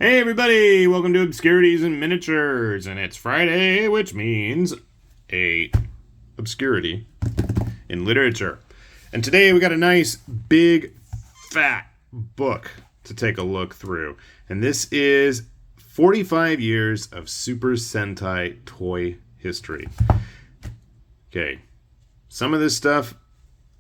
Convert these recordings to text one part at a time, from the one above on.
Hey everybody, welcome to Obscurities and Miniatures, and it's Friday, which means a obscurity in literature. And today we got a nice, big, fat book to take a look through. And this is 45 years of Super Sentai toy history. Okay, some of this stuff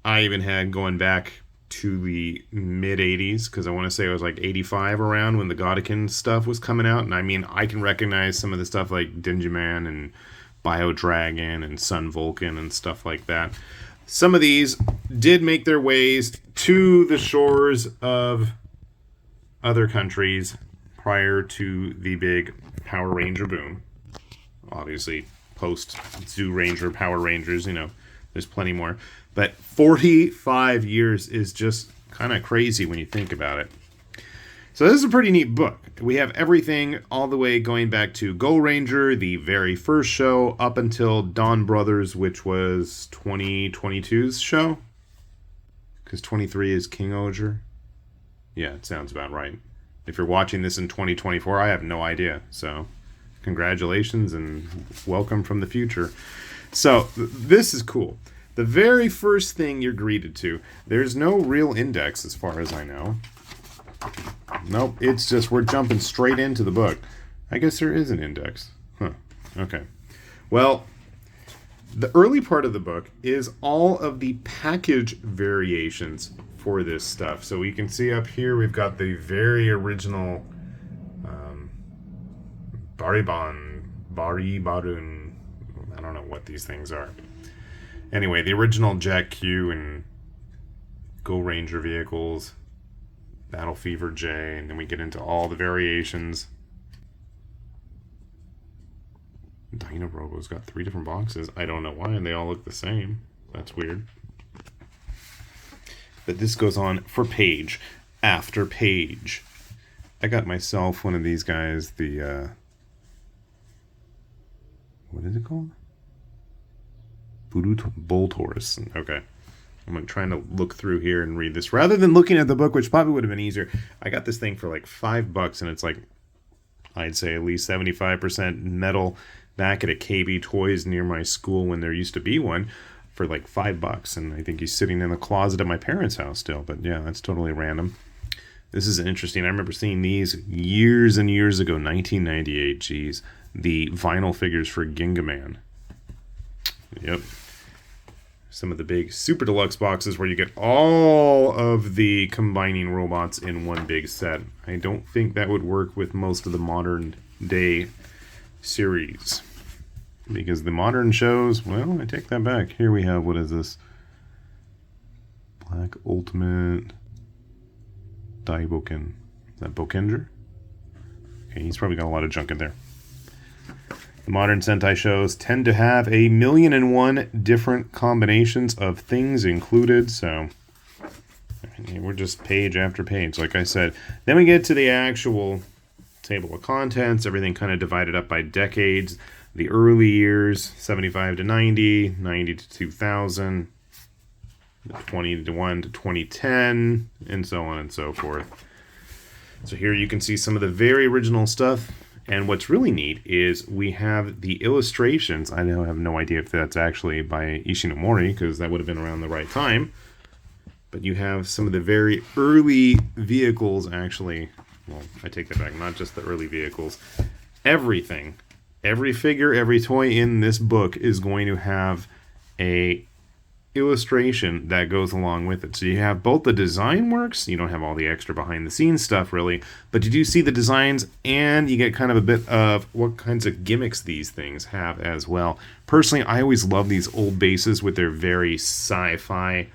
I even had going back to the mid 80s, because I want to say it was like 85 around when the Godican stuff was coming out. And I mean, I can recognize some of the stuff like Dingyman and Bio Dragon and Sun Vulcan and stuff like that. Some of these did make their ways to the shores of other countries prior to the big Power Ranger boom. Obviously, post Zoo Ranger, Power Rangers, there's plenty more. But 45 years is just kind of crazy when you think about it. So this is a pretty neat book. We have everything all the way going back to Go Ranger, the very first show, up until Dawn Brothers, which was 2022's show. Because 23 is King Oger. Yeah, it sounds about right. If you're watching this in 2024, I have no idea. So congratulations and welcome from the future. So this is cool. The very first thing you're greeted to, there's no real index as far as I know. Nope, it's just we're jumping straight into the book. I guess there is an index. Huh, okay. Well, the early part of the book is all of the package variations for this stuff. So we can see up here we've got the very original Baribarun. I don't know what these things are. Anyway, the original Jack Q and Go Ranger vehicles, Battle Fever J, and then we get into all the variations. Dino Robo's got 3 different boxes. I don't know why, and they all look the same. That's weird. But this goes on for page after page. I got myself one of these guys, the, what is it called? Bull Taurus. Okay. I'm trying to look through here and read this. Rather than looking at the book, which probably would have been easier, I got this thing for like $5, and it's like, I'd say at least 75% metal back at a KB Toys near my school when there used to be one for like $5. And I think he's sitting in the closet at my parents' house still. But yeah, that's totally random. This is interesting. I remember seeing these years and years ago, 1998, geez. The vinyl figures for Gingaman. Yep. Some of the big super deluxe boxes where you get all of the combining robots in one big set. I don't think that would work with most of the modern day series. Because the modern shows, well, I take that back. Here we have, what is this? Black Ultimate Daiboken. Is that Bokenger? Okay, he's probably got a lot of junk in there. The modern Sentai shows tend to have 1,000,001 different combinations of things included, so we're just page after page, like I said. Then we get to the actual table of contents, everything kind of divided up by decades. The early years, 75 to 90, 90 to 2000, 2001 to 2010, and so on and so forth. So here you can see some of the very original stuff. And what's really neat is we have the illustrations. I now have no idea if that's actually by Ishinomori, because that would have been around the right time. But you have some of the very early vehicles actually. Well, I take that back. Not just the early vehicles. Everything. Every figure, every toy in this book is going to have a illustration that goes along with it. So you have both the design works, you don't have all the extra behind the scenes stuff really, but you do see the designs and you get kind of a bit of what kinds of gimmicks these things have as well. Personally, I always love these old bases with their very sci-fi,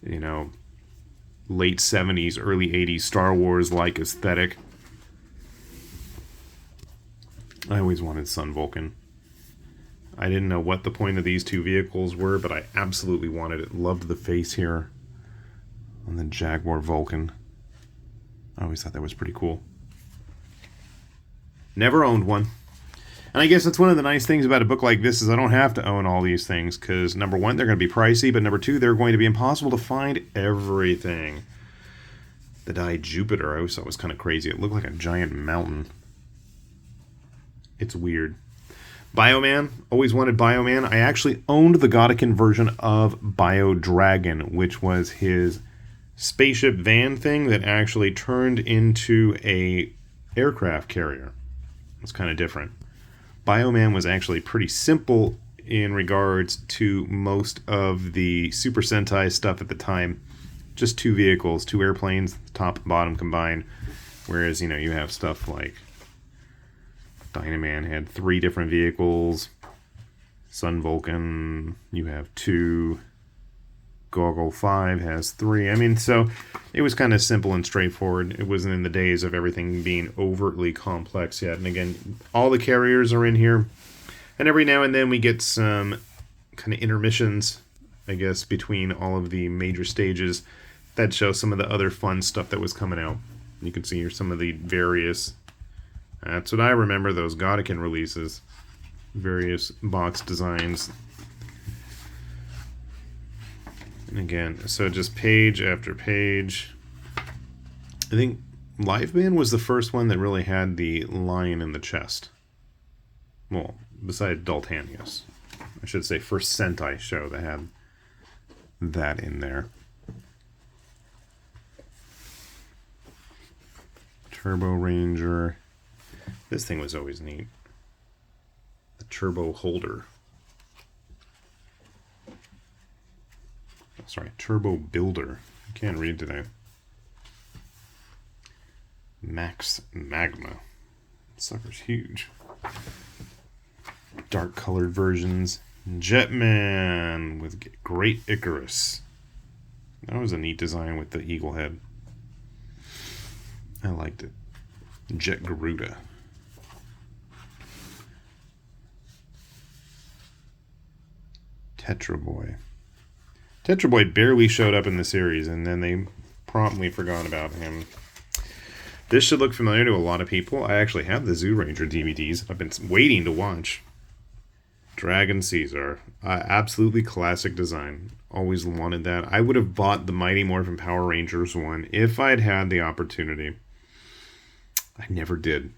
late 70s, early 80s Star Wars-like aesthetic. I always wanted Sun Vulcan. I didn't know what the point of these two vehicles were, but I absolutely wanted it. Loved the face here on the Jaguar Vulcan. I always thought that was pretty cool. Never owned one. And I guess that's one of the nice things about a book like this is I don't have to own all these things because, number one, they're going to be pricey, but number two, they're going to be impossible to find everything. The die Jupiter I always thought was kind of crazy. It looked like a giant mountain. It's weird. Bioman. Always wanted Bioman. I actually owned the Godican version of Bio Dragon, which was his spaceship van thing that actually turned into a aircraft carrier. It's kind of different. Bioman was actually pretty simple in regards to most of the Super Sentai stuff at the time. Just 2 vehicles, 2 airplanes, top and bottom combined. Whereas, you know, you have stuff like Dynaman had 3 different vehicles. Sun Vulcan, you have 2. Goggle 5 has 3. I mean, so it was kind of simple and straightforward. It wasn't in the days of everything being overtly complex yet. And again, all the carriers are in here. And every now and then we get some kind of intermissions, I guess, between all of the major stages that show some of the other fun stuff that was coming out. You can see here some of the various... That's what I remember, those Godican releases. Various box designs. And again, so just page after page. I think Live Band was the first one that really had the lion in the chest. Well, besides Daltanius. I should say first Sentai show that had that in there. Turbo Ranger. This thing was always neat. The Turbo Holder. Sorry, Turbo Builder. I can't read today. Max Magma. Sucker's huge. Dark colored versions. Jetman with Great Icarus. That was a neat design with the eagle head. I liked it. Jet Garuda. Tetra Boy. Tetra Boy barely showed up in the series, and then they promptly forgot about him. This should look familiar to a lot of people. I actually have the Zoo Ranger DVDs. I've been waiting to watch. Dragon Caesar. Absolutely classic design. Always wanted that. I would have bought the Mighty Morphin Power Rangers one if I'd had the opportunity. I never did.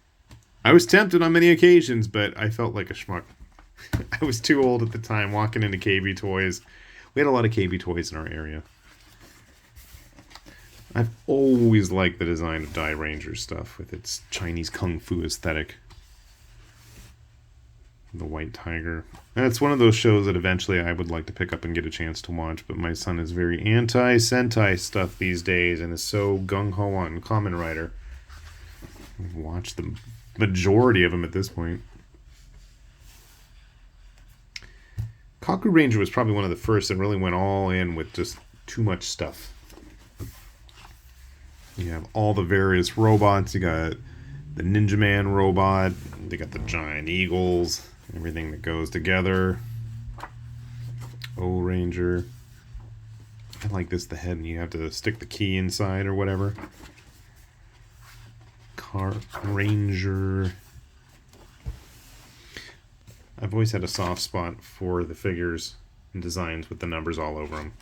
I was tempted on many occasions, but I felt like a schmuck. I was too old at the time, walking into KB Toys. We had a lot of KB Toys in our area. I've always liked the design of Die Ranger stuff with its Chinese Kung Fu aesthetic. The White Tiger. That's one of those shows that eventually I would like to pick up and get a chance to watch, but my son is very anti-Sentai stuff these days and is so gung-ho on Kamen Rider. I've watched the majority of them at this point. Kaku Ranger was probably one of the first that really went all in with just too much stuff. You have all the various robots. You got the Ninja Man robot. They got the giant eagles. Everything that goes together. O Ranger. I like this, the head, and you have to stick the key inside or whatever. Car Ranger. I've always had a soft spot for the figures and designs with the numbers all over them.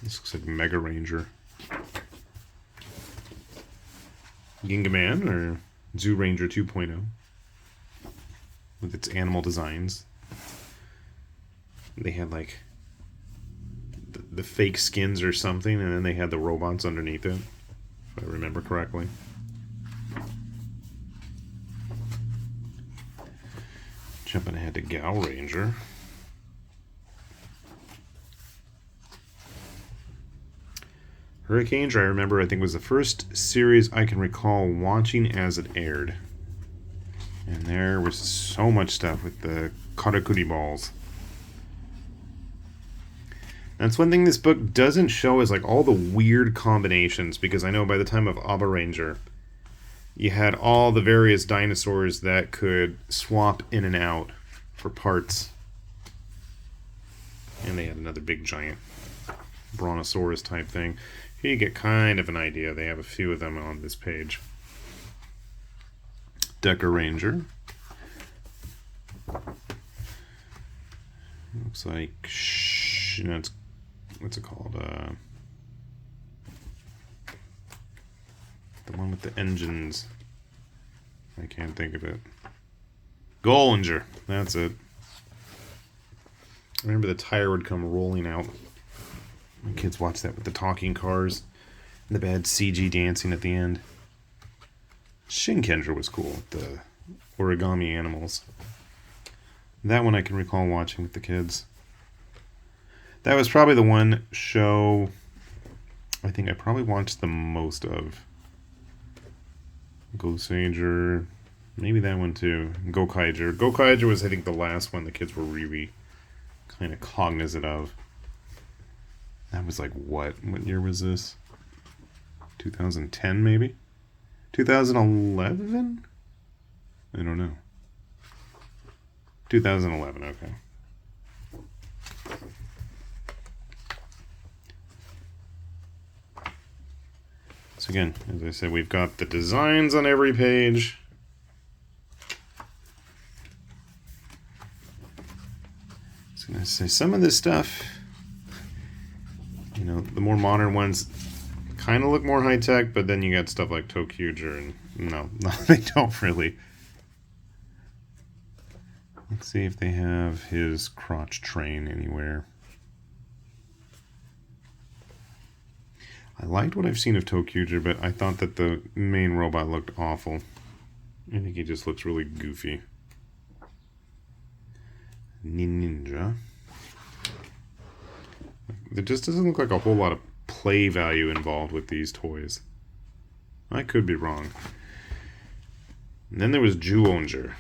This looks like Mega Ranger. Gingaman, or Zoo Ranger 2.0. With its animal designs. They had like the fake skins or something, and then they had the robots underneath it, if I remember correctly. Jumping ahead to Gal Ranger. Hurricane Ranger, I remember, I think was the first series I can recall watching as it aired. And there was so much stuff with the Karakuri balls. That's one thing this book doesn't show is like all the weird combinations, because I know by the time of Abba Ranger, you had all the various dinosaurs that could swap in and out for parts. And they had another big giant brontosaurus type thing. Here you get kind of an idea. They have a few of them on this page. Decker Ranger. Looks like, what's it called? The one with the engines. I can't think of it. Gollinger. That's it. I remember the tire would come rolling out. My kids watched that with the talking cars. And the bad CG dancing at the end. Shinkenger was cool. The origami animals. That one I can recall watching with the kids. That was probably the one show I think I probably watched the most of. Goseiger. Maybe that one too. Gokaiger. Gokaiger was, I think, the last one the kids were really kind of cognizant of. That was like what? What year was this? 2010 maybe? 2011? I don't know. 2011, okay. So again, as I said, we've got the designs on every page. I was going to say some of this stuff, you know, the more modern ones kind of look more high-tech, but then you got stuff like Tokyuger, and no, they don't really. Let's see if they have his crotch train anywhere. I liked what I've seen of Tokyuger, but I thought that the main robot looked awful. I think he just looks really goofy. Ninja. There just doesn't look like a whole lot of play value involved with these toys. I could be wrong. And then there was Juonger,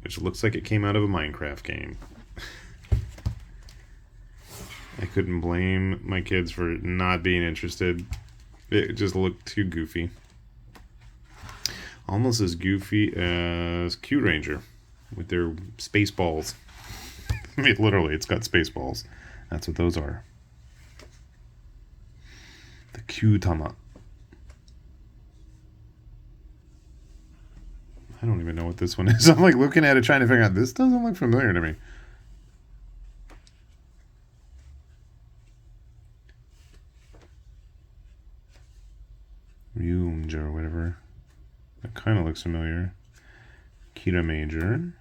which looks like it came out of a Minecraft game. I couldn't blame my kids for not being interested. It just looked too goofy. Almost as goofy as Q Ranger with their space balls. I mean, literally, it's got space balls. That's what those are. The Q-Tama. I don't even know what this one is. I'm like looking at it trying to figure out, this doesn't look familiar to me. Ryunger or whatever. That kind of looks familiar. Kira Major.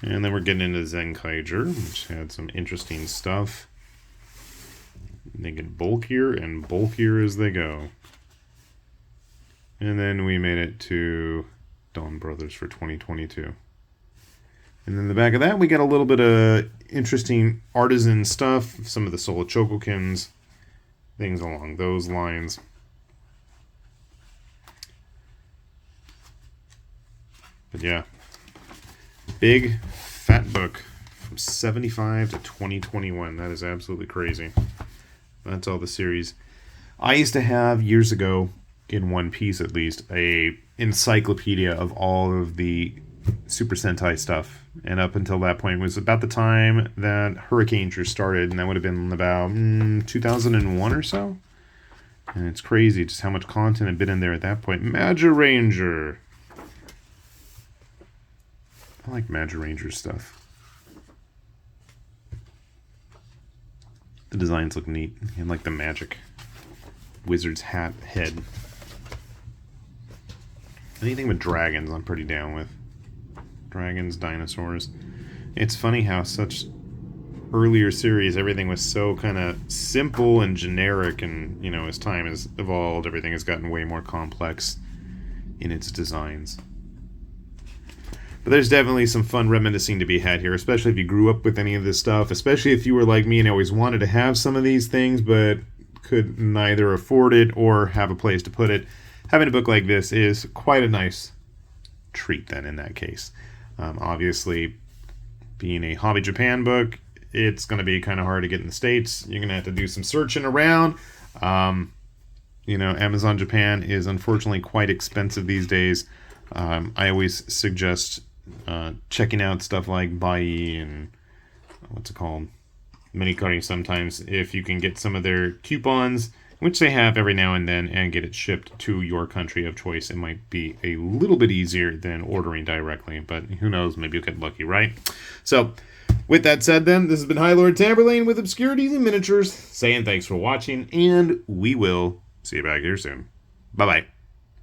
And then we're getting into Zenkaiger, which had some interesting stuff. They get bulkier and bulkier as they go. And then we made it to Dawn Brothers for 2022. And then the back of that, we got a little bit of interesting artisan stuff. Some of the Soul Chokokins. Things along those lines. But yeah. Big, fat book from 75 to 2021. That is absolutely crazy. That's all the series. I used to have, years ago, in one piece at least, a encyclopedia of all of the Super Sentai stuff. And up until that point was about the time that Hurricaneger started, and that would have been about 2001 or so. And it's crazy just how much content had been in there at that point. Magiranger. I like Magiranger stuff. The designs look neat. And like the magic wizard's hat head. Anything with dragons I'm pretty down with. Dragons, dinosaurs. It's funny how such earlier series, everything was so kind of simple and generic, and, you know, as time has evolved, everything has gotten way more complex in its designs. But there's definitely some fun reminiscing to be had here, especially if you grew up with any of this stuff, especially if you were like me and always wanted to have some of these things, but could neither afford it or have a place to put it. Having a book like this is quite a nice treat then in that case. Obviously, being a Hobby Japan book, it's going to be kind of hard to get in the States. You're going to have to do some searching around. You know, Amazon Japan is unfortunately quite expensive these days. I always suggest checking out stuff like Bai and what's it called? Minikari sometimes, if you can get some of their coupons, which they have every now and then, and get it shipped to your country of choice. It might be a little bit easier than ordering directly, but who knows, maybe you'll get lucky, right? So, with that said then, this has been High Lord Tamberlane with Obscurities and Miniatures, saying thanks for watching, and we will See you back here soon. Bye-bye.